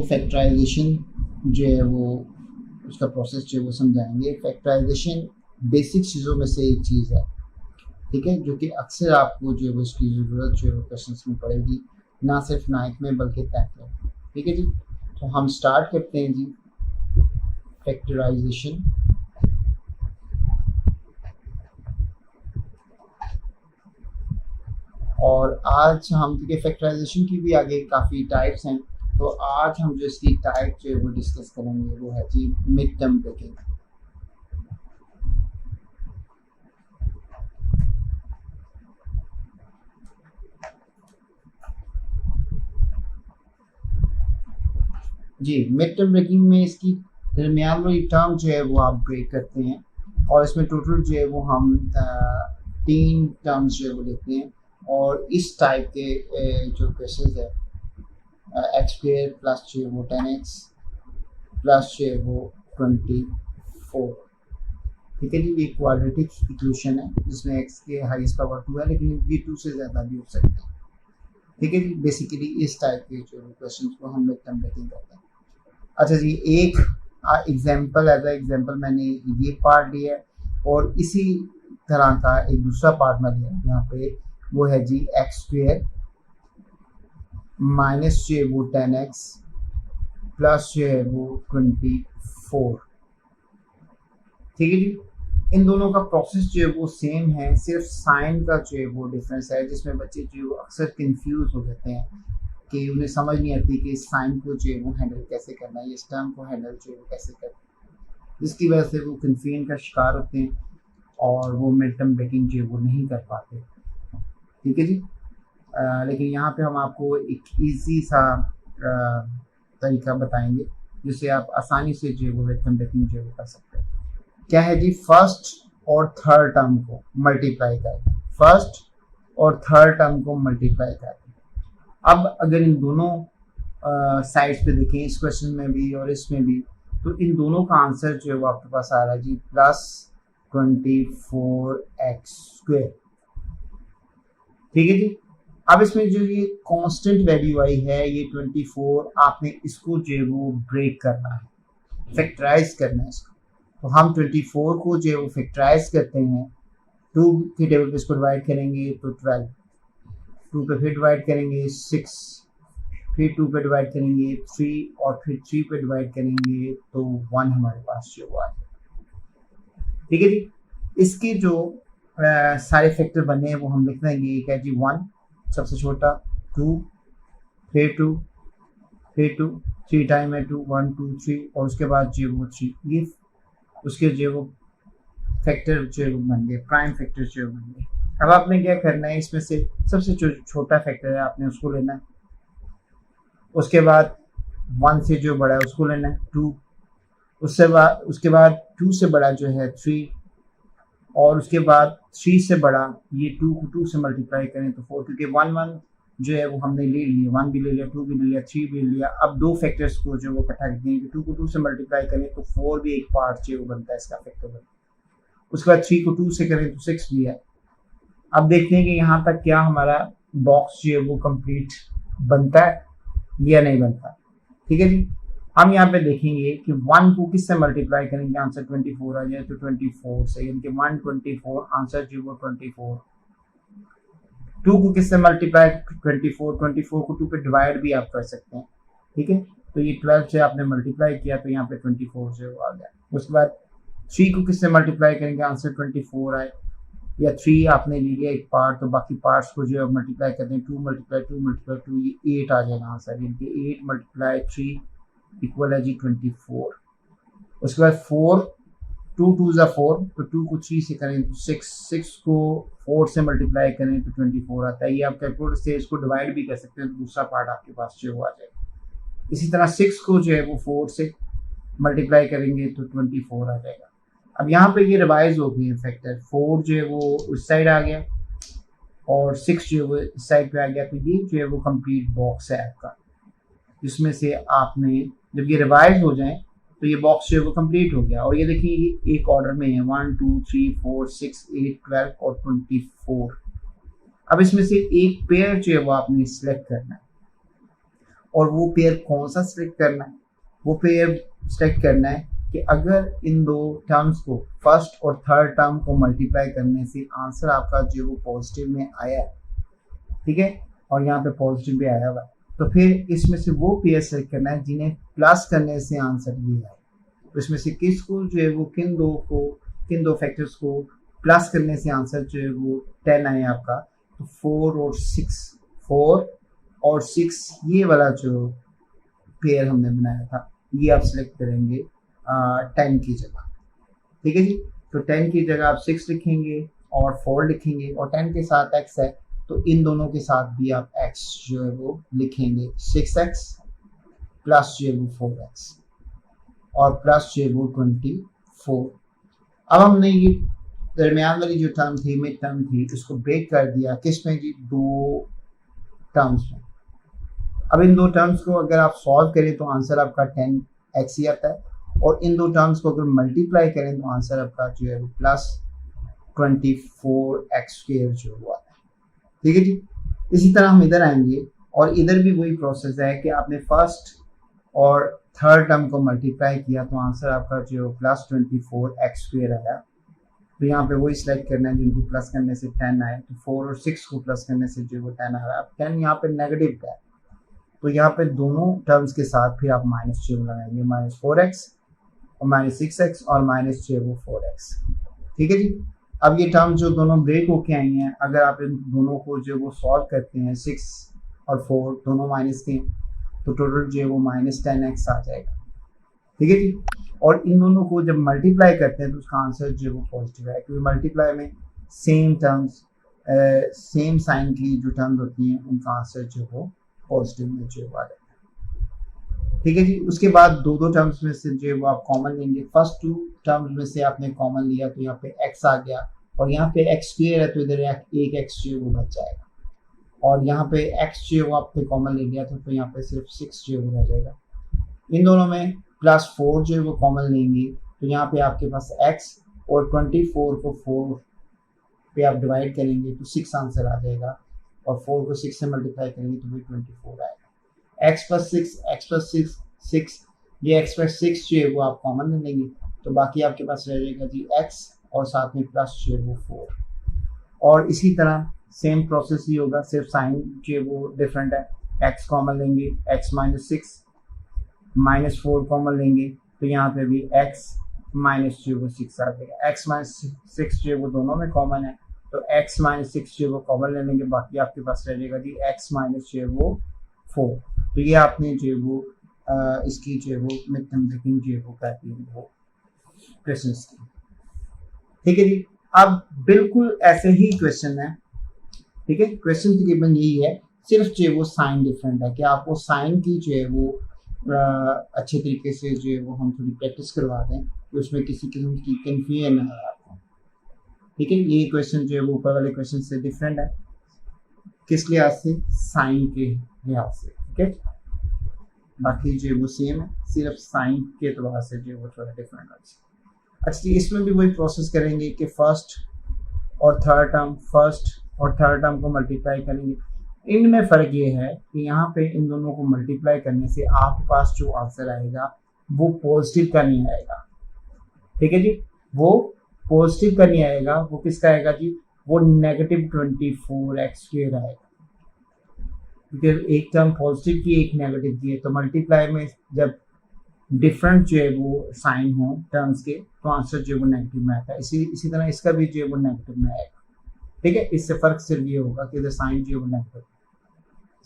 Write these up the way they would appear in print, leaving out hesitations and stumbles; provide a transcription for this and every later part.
Factorisation जो है वो उसका प्रोसेस जो है वो समझाएंगे। फैक्टराइजेशन बेसिक चीज़ों में से एक चीज़ है, ठीक है, जो कि अक्सर आपको जो है वो इसकी ज़रूरत जो है क्वेश्चन में पड़ेगी, ना सिर्फ 9th में बल्कि 10th में। ठीक है जी, तो हम स्टार्ट करते हैं जी फैक्टराइजेशन। और आज हम, क्योंकि फैक्टराइजेशन की भी आगे काफ़ी टाइप्स हैं, तो आज हम जो इसकी टाइप जो है वो डिस्कस करेंगे वो है जी मिड टर्म ब्रेकिंग। जी, मिड टर्म ब्रेकिंग में इसकी दरमियान वाली टर्म जो है वो आप ब्रेक करते हैं, और इसमें टोटल जो है वो हम 3 टर्म्स जो है वो लेते हैं। और इस टाइप के जो क्वेश्चन है एक्स स्क्वायर प्लस जो है वो 10x प्लस जो है वो 24, ठीक है जी। ये क्वाड्रेटिक इक्वेशन है जिसमें x के हाईएस्ट पावर 2 है, लेकिन ये 2 से ज़्यादा भी हो सकता है, ठीक है जी। बेसिकली इस टाइप के जो क्वेश्चन को हम मिड टर्म ब्रेकिंग करते हैं। अच्छा जी, एक एग्जाम्पल एज एग्जाम्पल मैंने ये पार्ट लिया है, और इसी तरह का एक दूसरा पार्ट मैं लिया यहाँ पे, वो है जी एक्स स्क्वायर माइनस जो है वो 10x प्लस जो है वो 24, ठीक है जी। इन दोनों का प्रोसेस जो है वो सेम है, सिर्फ साइन का जो है वो डिफरेंस है, जिसमें बच्चे जो अक्सर कंफ्यूज हो जाते हैं कि उन्हें समझ नहीं आती कि इस साइन को जो है वो हैंडल कैसे करना है, इस टर्म को हैंडल जो है वो कैसे करना है, जिसकी वजह से वो कंफ्यूजन का शिकार होते हैं और वो मिड टर्म ब्रेकिंग जो है वो नहीं कर पाते, ठीक है जी। लेकिन यहाँ पे हम आपको एक इजी सा तरीका बताएंगे जिससे आप आसानी से जो है वो मिड टर्म ब्रेकिंग जो है वो कर सकते हैं। क्या है जी, फर्स्ट और थर्ड टर्म को मल्टीप्लाई करें, फर्स्ट और थर्ड टर्म को मल्टीप्लाई करें। अब अगर इन दोनों साइड्स पे देखें, इस क्वेश्चन में भी और इसमें भी, तो इन दोनों का आंसर जो है वो आपके पास आ रहा है जी प्लस 24x स्क्वायर, ठीक है जी। अब इसमें जो ये कांस्टेंट वैल्यू आई है ये 24, आपने इसको जो है वो ब्रेक करना है, फैक्टराइज करना है इसको। तो हम 24 को जो है वो फैक्टराइज करते हैं, 2 के टेबल पे इसको डिवाइड करेंगे तो 12, 2 पे फिर डिवाइड करेंगे 6, फिर 2 पे डिवाइड करेंगे 3, और फिर 3 पे डिवाइड करेंगे तो 1 हमारे पास जो हुआ है, ठीक है जी। इसके जो सारे फैक्टर बने हैं वो हम लिख देंगे। एक है जी 1 सबसे छोटा, 2 फिर 2 फिर 2, 3 टाइम है 2, 1 2 3, और उसके बाद जो वो 3, ये उसके जो वो फैक्टर जो बन गए, प्राइम फैक्टर जो बन गए। अब आपने क्या करना है, इसमें से सबसे छोटा फैक्टर है आपने उसको लेना है, उसके बाद 1 से जो बड़ा है उसको लेना है 2, उसके बाद 2 से बड़ा जो है 3, और उसके बाद 3 से बड़ा ये 2 को 2 से मल्टीप्लाई करें तो 4, क्योंकि 1 1 जो है वो हमने ले लिए, 1 भी ले लिया, 2 भी ले लिया, 3 भी ले लिया। अब 2 फैक्टर्स को जो वो इकट्ठा करते हैं, 2 को 2 से मल्टीप्लाई करें तो 4 भी एक पार्ट जो वो बनता है इसका फैक्टर बनता है। उसके बाद 3 को 2 से करें तो 6 भी है। अब देखते हैं कि यहाँ तक क्या हमारा बॉक्स जो है वो कंप्लीट बनता है या नहीं बनता, ठीक है जी। हम यहाँ पे देखेंगे कि 1 को किससे मल्टीप्लाई करेंगे, आंसर 24 आ जाए तो 24 से, यानी कि 124 आंसर जो वो 24। 2 को किससे मल्टीप्लाई, 24 को 2 पे डिवाइड भी आप कर सकते हैं, ठीक है। तो ये 12 से आपने मल्टीप्लाई किया तो यहाँ पे 24 जो आ गया। उसके बाद 3 को किससे मल्टीप्लाई करेंगे, आंसर 24 आए, या 3 आपने ले लिया एक पार्ट, तो बाकी पार्ट्स को जो है मल्टीप्लाई करते हैं, 2 मल्टीप्लाई 2 मल्टीप्लाई 2, ये 8 आ जाएगा आंसर, यानी कि 8 मल्टीप्लाई 3 इक्वल है जी 24। उसके बाद 4, 2 2 ज़ा 4, तो 2 को 3 से करें तो 6, 6 को 4 से मल्टीप्लाई करें तो 24 आता है। ये आप कैलकुलेटर से इसको डिवाइड भी कर सकते हैं तो दूसरा पार्ट आपके पास जो आ जाएगा। इसी तरह 6 को जो है वो 4 से मल्टीप्लाई करेंगे तो 24 आ जाएगा। अब यहाँ पे ये रिवाइज हो गई है फैक्टर, 4 जो है वो उस साइड आ गया और 6 जो है वो इस साइड पे आ गया, तो ये जो है वो कंप्लीट बॉक्स है आपका, जिसमें से आपने जब ये रिवाइज हो जाए तो ये बॉक्स जो है वो कंप्लीट हो गया। और ये देखिए ये एक ऑर्डर में है 1 2 3 4 6 8 12 और 24। अब इसमें से एक पेयर जो है वो आपने सिलेक्ट करना है, और वो पेयर कौन सा सिलेक्ट करना है, वो पेयर सिलेक्ट करना है कि अगर इन दो टर्म्स को फर्स्ट और थर्ड टर्म को मल्टीप्लाई करने से आंसर आपका जो वो पॉजिटिव में आया है, ठीक है, और यहाँ पे पॉजिटिव भी आया हुआ है, तो फिर इसमें से वो पेयर सेलेक्ट करना है जिन्हें प्लस करने से आंसर ये आए। तो इसमें से किसको जो है वो किन दो फैक्टर्स को प्लस करने से आंसर जो है वो 10 आए आपका। तो 4 और 6 ये वाला जो पेयर हमने बनाया था ये आप सिलेक्ट करेंगे 10 की जगह, ठीक है जी। तो 10 की जगह आप 6 लिखेंगे और 4 लिखेंगे और 10 के साथ x है तो इन दोनों के साथ भी आप x जो है वो लिखेंगे 6x प्लस जो है वो 4x और प्लस जो है वो 24। अब हमने ये दरमियान वाली जो टर्म थी मिड टर्म थी उसको ब्रेक कर दिया किसमें जी, दो टर्म्स में। अब इन दो टर्म्स को अगर आप सॉल्व करें तो आंसर आपका 10x ही आता है और इन दो टर्म्स को अगर मल्टीप्लाई करें तो आंसर आपका जो है वो प्लस 24x² जो हुआ है, ठीक है जी। इसी तरह हम इधर आएंगे और इधर भी वही प्रोसेस है कि आपने फर्स्ट और थर्ड टर्म को मल्टीप्लाई किया तो आंसर आपका जो प्लस 24x² आया। तो यहाँ पे वही सिलेक्ट करना है जिनको प्लस करने से 10 आए, तो 4 और 6 को प्लस करने से जो 10 आ रहा है। अब 10 यहाँ पे नेगेटिव का है तो यहाँ पे दोनों टर्म्स के साथ फिर आप माइनस जो लगाएंगे, -4x और -6x और माइनस जो 4x, ठीक है जी। अब ये टर्म जो दोनों ब्रेक होके आई हैं अगर आप इन दोनों को जो वो सॉल्व करते हैं 6 और 4 दोनों माइनस के तो टोटल जो है वो -10x आ जाएगा, ठीक है जी। और इन दोनों को जब मल्टीप्लाई करते हैं तो उसका आंसर जो है वो पॉजिटिव है क्योंकि मल्टीप्लाई में सेम टर्म्स सेम साइन की जो टर्म्स होती हैं उनका आंसर जो वो पॉजिटिव में जो आ जाता है, ठीक है जी। उसके बाद दो टर्म्स में से जो वो आप कॉमन लेंगे। फर्स्ट टू टर्म्स में से आपने कॉमन लिया तो यहाँ पे x आ गया और यहाँ पे x² है तो इधर एक x जो वो बच जाएगा और यहाँ पे x जो वो आपने कॉमन ले लिया तो यहाँ पे सिर्फ 6 जो रह जाएगा। इन दोनों में +4 जो वो कॉमन लेंगे तो यहाँ पे आपके पास x और 24 को 4 पे आप डिवाइड करेंगे तो 6 आंसर आ जाएगा और 4 को 6 से मल्टीप्लाई करेंगे तो भी 24 आएगा। x + 6 ये x + 6 जो है वो आप कॉमन ले लेंगे तो बाकी आपके पास रह जाएगा जी x और साथ में प्लस जो है वो 4 और इसी तरह सेम प्रोसेस ही होगा, सिर्फ साइन जो है वो डिफरेंट है। x कॉमन लेंगे x - 6 -4 कॉमन लेंगे तो यहाँ पे भी x - जो वो 6 आ जाएगा। x - 6 जो वो दोनों में कॉमन है तो x - 6 जो वो कॉमन ले लेंगे बाकी आपके पास रह जाएगा जी x - जो वो 4। तो ये आपने जो वो इसकी जो वो मिड टर्म ब्रेकिंग जो वो करती है वो क्वेश्चन की, ठीक है जी। अब बिल्कुल ऐसे ही क्वेश्चन है, ठीक है। क्वेश्चन तकरीबन यही है, सिर्फ जो वो साइन डिफरेंट है कि आपको साइन की जो है वो अच्छे तरीके से जो है वो हम थोड़ी प्रैक्टिस करवा दें कि उसमें किसी किस्म की कंफ्यूजन ना आए आपको, ठीक है। ये क्वेश्चन जो है वो ऊपर वाले क्वेश्चन से डिफरेंट है, किस लिहाज से, साइन के लिहाज से, ठीक है। बाकी जो है वो सेम है, सिर्फ साइन के एतबार से जो है वो थोड़ा डिफरेंट है। अच्छा, इसमें भी वही प्रोसेस करेंगे कि फर्स्ट और थर्ड टर्म को मल्टीप्लाई करेंगे। इनमें फ़र्क ये है कि यहाँ पे इन दोनों को मल्टीप्लाई करने से आपके पास जो आंसर आएगा वो पॉजिटिव का नहीं आएगा, ठीक है जी। वो पॉजिटिव का नहीं आएगा, वो किसका आएगा जी, वो -24x² आएगा क्योंकि एक टर्म पॉजिटिव की एक नेगेटिव की है। तो मल्टीप्लाई में जब डिफरेंट जो है वो साइन हो टर्म्स के तो आंसर जो है वो नेगेटिव में आता है। इसी तरह इसका भी जो है वो नेगेटिव में आएगा, ठीक है। इससे फ़र्क सिर्फ ये होगा कि इधर साइन जो है वो नेगेटिव।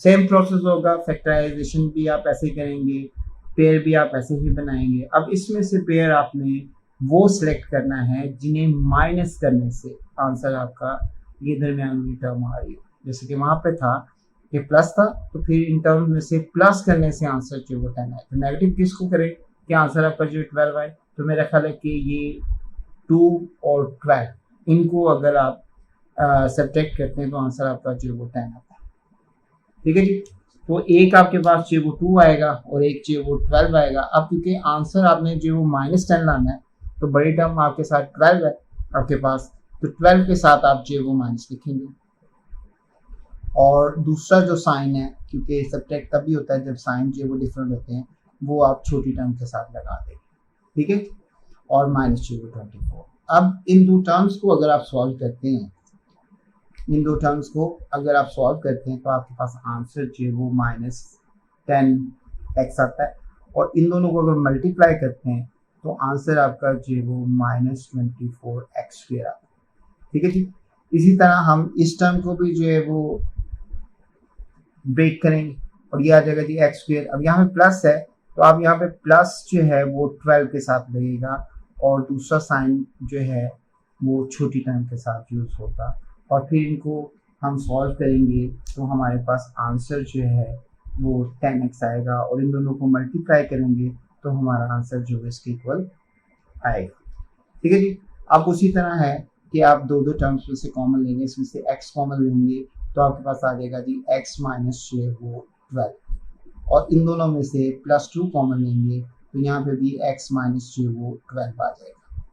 सेम प्रोसेस होगा, फैक्टराइजेशन भी आप ऐसे ही करेंगे, पेयर भी आप ऐसे ही बनाएंगे। अब इसमें से पेयर आपने वो सिलेक्ट करना है जिन्हें माइनस करने से आंसर आपका ये दरमियान की टर्म आ रही है। जैसे कि वहाँ पे था कि प्लस था तो फिर इन टर्म में से प्लस करने से आंसर जो वो 10 है। तो नेगेटिव किसको करें कि आंसर आपका जो 12 आए। तो मेरा ख्याल है कि ये 2 और 12 इनको अगर आप सब्ट्रैक्ट करते हैं तो आंसर आपका जो वो 10 आता है, ठीक है जी। तो एक आपके पास जो वो 2 आएगा और एक जो वो 12 आएगा। अब क्योंकि आंसर आपने जो वो -10 लाना है तो बड़ी टर्म आपके साथ 12 है आपके पास, तो 12 के साथ आप जो वो माइनस लिखेंगे और दूसरा जो साइन है क्योंकि सब्ट्रैक्ट तभी होता है जब साइन जो है वो डिफरेंट होते हैं, वो आप छोटी टर्म के साथ लगा देंगे, ठीक है। और माइनस 24। अब इन दो टर्म्स को अगर आप सॉल्व करते हैं, इन दो टर्म्स को अगर आप सॉल्व करते हैं तो आपके पास आंसर जो है वो -10x आता है, और इन दोनों को अगर मल्टीप्लाई करते हैं तो आंसर आपका जो है वो -24x² आता है, ठीक है जी। इसी तरह हम इस टर्म को भी जो है वो ब्रेक करेंगे और ये आ जाएगा जी x²। अब यहाँ पे प्लस है तो आप यहाँ पे प्लस जो है वो 12 के साथ लगेगा, और दूसरा साइन जो है वो छोटी टर्म के साथ यूज होगा, और फिर इनको हम सॉल्व करेंगे तो हमारे पास आंसर जो है वो 10x आएगा, और इन दोनों को मल्टीप्लाई करेंगे तो हमारा आंसर जो है इसके इक्वल आएगा, ठीक है जी। अब उसी तरह है कि आप दो टर्म्स में से कॉमन लेंगे, इसमें से x कॉमन लेंगे तो आपके पास आ जाएगा जी x माइनस जो है वो 12, और इन दोनों में से +2 कॉमन लेंगे तो यहाँ पे भी x माइनस जो है वो 12 आ जाएगा,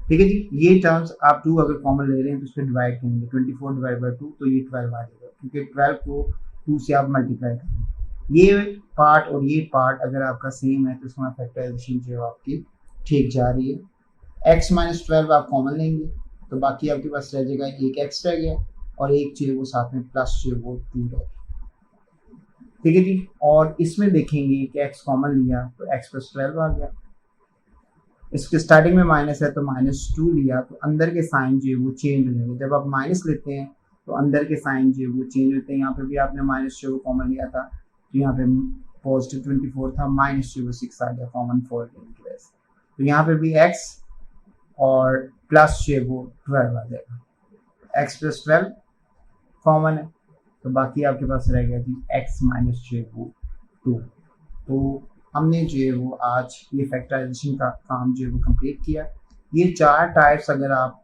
ठीक है जी। ये टर्म्स आप 2 अगर कॉमन ले रहे हैं तो उसको डिवाइड करेंगे, 24 डिवाइड बाई 2 तो ये 12 आ जाएगा, क्योंकि 12 को 2 से आप मल्टीप्लाई करेंगे। ये पार्ट और ये पार्ट अगर आपका सेम है तो इसमें फैक्टराइजेशन जो है आपकी ठीक जा रही है। x माइनस 12 आप कॉमन लेंगे तो बाकी आपके पास रह जाएगा एक x रह गया, और एक जो है वो साथ में प्लस जो है वो 2 रह गया, ठीक है जी। और इसमें देखेंगे कि x कॉमन लिया तो x प्लस 12 आ गया, इसके स्टार्टिंग में माइनस है तो -2 लिया तो अंदर के साइन जो है वो चेंज हो जाएंगे। जब आप माइनस लेते हैं तो अंदर के साइन जो है वो चेंज होते हैं। यहाँ पे भी आपने माइनस जो कॉमन लिया था तो यहाँ पे पॉजिटिव 24 था, माइनस जो 6 आ गया कॉमन 4 लेने की वजह से, तो यहाँ पे भी x और प्लस जो है वो 12 आ जाएगा। x प्लस 12 कॉमन है तो बाकी आपके पास रह गया जी x माइनस जो है वो 2। तो हमने जो है वो आज ये फैक्टराइजेशन का काम जो है वो कंप्लीट किया। ये 4 टाइप्स अगर आप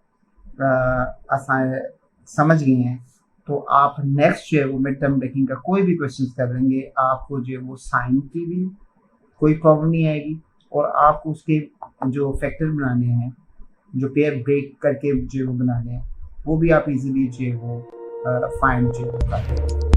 आसान समझ गए हैं तो आप नेक्स्ट जो है वो मिड टर्म ब्रेकिंग का कोई भी क्वेश्चन करेंगे, आपको जो है वो साइन की भी कोई प्रॉब्लम नहीं आएगी, और आपको उसके जो फैक्टर बनाने हैं, जो पेयर ब्रेक करके जो है वो बनाने हैं, वो भी आप इजीली जो है वो फाइंड जो है वो कर लेंगे।